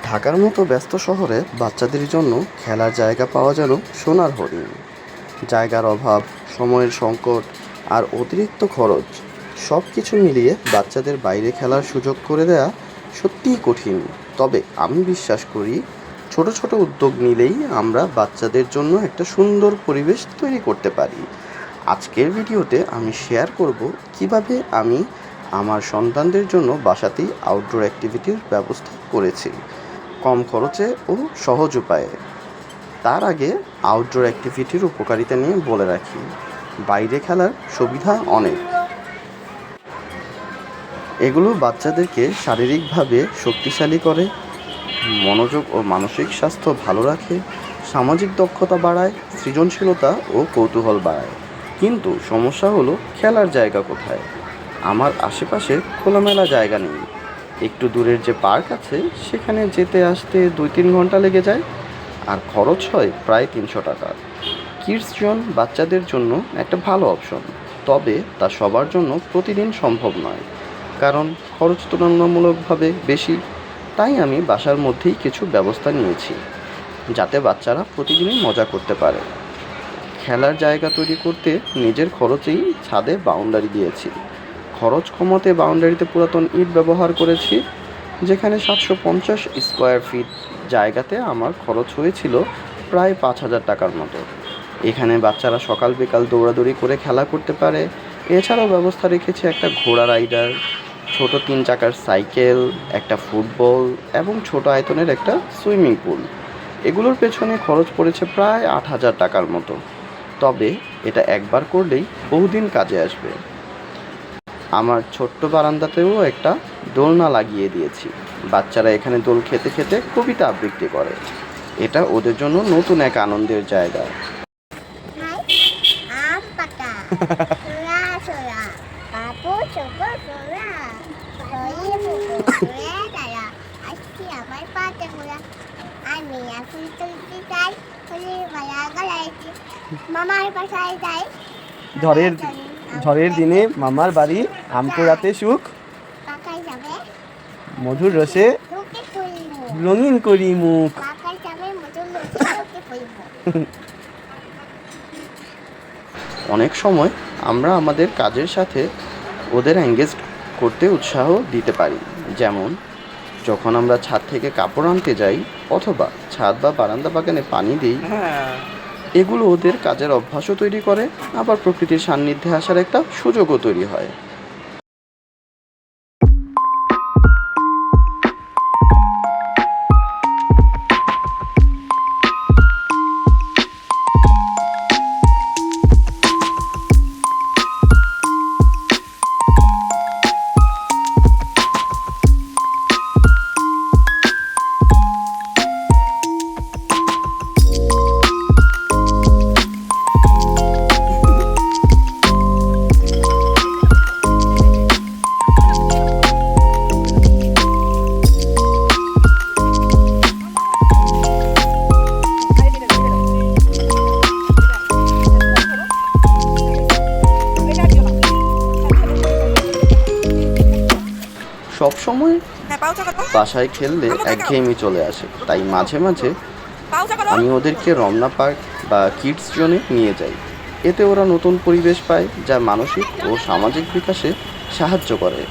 ঢাকার মতো ব্যস্ত শহরে বাচ্চাদের জন্য খেলার জায়গা পাওয়া যেন সোনার হরিণ। জায়গার অভাব, সময়ের সংকট আর অতিরিক্ত খরচ সব কিছু মিলিয়ে বাচ্চাদের বাইরে খেলার সুযোগ করে দেয়া সত্যিই কঠিন। তবে আমি বিশ্বাস করি ছোট ছোট উদ্যোগ নিলেই আমরা বাচ্চাদের জন্য একটা সুন্দর পরিবেশ তৈরি করতে পারি। আজকের ভিডিওতে আমি শেয়ার করব কিভাবে আমি আমার সন্তানদের জন্য বাসাতেই আউটডোর অ্যাক্টিভিটির ব্যবস্থা করেছি কম খরচে ও সহজ উপায়ে। তার আগে আউটডোর অ্যাক্টিভিটির উপকারিতা নিয়ে বলে রাখি। বাইরে খেলার সুবিধা অনেক। এগুলো বাচ্চাদেরকে শারীরিকভাবে শক্তিশালী করে, মনোযোগ ও মানসিক স্বাস্থ্য ভালো রাখে, সামাজিক দক্ষতা বাড়ায়, সৃজনশীলতা ও কৌতূহল বাড়ায়। কিন্তু সমস্যা হলো খেলার জায়গা কোথায়? আমার আশেপাশে খোলামেলা জায়গা নেই। একটু দূরের যে পার্ক আছে সেখানে যেতে আসতে 2-3 ঘন্টা লেগে যায়, আর খরচ হয় প্রায় 300 টাকা। কিডস জোন বাচ্চাদের জন্য একটা ভালো অপশন, তবে তা সবার জন্য প্রতিদিন সম্ভব নয়, কারণ খরচ তুলনামূলকভাবে বেশি। তাই আমি বাসার মধ্যেই কিছু ব্যবস্থা নিয়েছি যাতে বাচ্চারা প্রতিদিনই মজা করতে পারে। খেলার জায়গা তৈরি করতে নিজের খরচেই ছাদে বাউন্ডারি দিয়েছি। খরচ কমাতে বাউন্ডারিতে পুরাতন ইট ব্যবহার করেছি। যেখানে 750 স্কোয়ার ফিট জায়গাতে আমার খরচ হয়েছিল প্রায় 5,000 টাকার মতো। এখানে বাচ্চারা সকাল বিকাল দৌড়াদৌড়ি করে খেলা করতে পারে। এছাড়াও ব্যবস্থা রেখেছি একটা ঘোড়া রাইডার, ছোট 3 চাকার সাইকেল, একটা ফুটবল এবং ছোট আয়তনের একটা সুইমিং পুল। এগুলোর পেছনে খরচ পড়েছে প্রায় 8,000 টাকার মতো। তবে এটা একবার করলেই বহুদিন কাজে আসবে। আমার ছোট্ট বারান্দাতেও একটা দোলনা লাগিয়ে দিয়েছি। বাচ্চারা এখানে দোল খেতে খেতে কবিতা আবৃত্তি করে। এটা ওদের জন্য নতুন এক আনন্দের জায়গা। আম পাতা সোরা সোরা বাবু ছোকর সোরা সরি বুবু সোরা তারা আজকে আমার পাতে ঘোরা আমি এখন তুলতে চাই হলে বালা গলাইছি মামার বাসায় যাই। ঝড়ের দিনে মামার বাড়ি আম কুড়াতে সুখ পাকাই যাবে মধুর রসে তোকে তুলব রঙিন করি মুখ। পাকাই যাবে মধুর রসে তোকে তুলব। অনেক সময় আমরা আমাদের কাজের সাথে ওদের এঙ্গেজ করতে উৎসাহ দিতে পারি, যেমন যখন আমরা ছাদ থেকে কাপড় আনতে যাই অথবা ছাদ বা বারান্দা বাগানে পানি দিই। এগুলো ওদের কাজের অভ্যাসও তৈরি করে, আবার প্রকৃতির সান্নিধ্যে আসার একটা সুযোগও তৈরি হয়। সবসময় বাসায় খেললে একঘেয়েমি চলে আসে, তাই মাঝে মাঝে আমি ওদেরকে রমনা পার্ক বা কিডস জোনে নিয়ে যাই। এতে ওরা নতুন পরিবেশ পায়, যা মানসিক ও সামাজিক বিকাশে সাহায্য করে।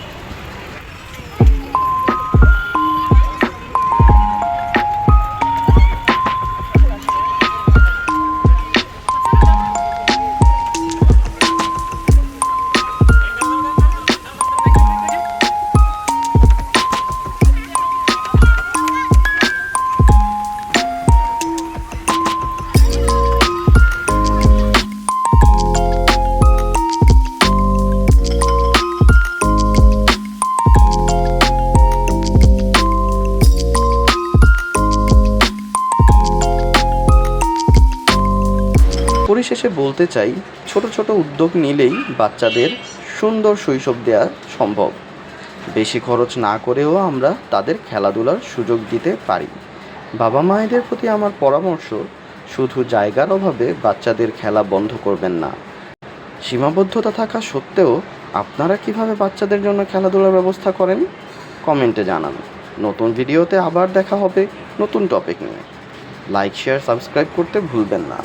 পরিশেষে বলতে চাই, ছোট ছোট উদ্যোগ নিলেই বাচ্চাদের সুন্দর শৈশব দেওয়া সম্ভব। বেশি খরচ না করেও আমরা তাদের খেলাধুলার সুযোগ দিতে পারি। বাবা মায়েদের প্রতি আমার পরামর্শ, শুধু জায়গার অভাবে বাচ্চাদের খেলা বন্ধ করবেন না। সীমাবদ্ধতা থাকা সত্ত্বেও আপনারা কিভাবে বাচ্চাদের জন্য খেলাধুলার ব্যবস্থা করেন কমেন্টে জানান। নতুন ভিডিওতে আবার দেখা হবে নতুন টপিক নিয়ে। লাইক শেয়ার সাবস্ক্রাইব করতে ভুলবেন না।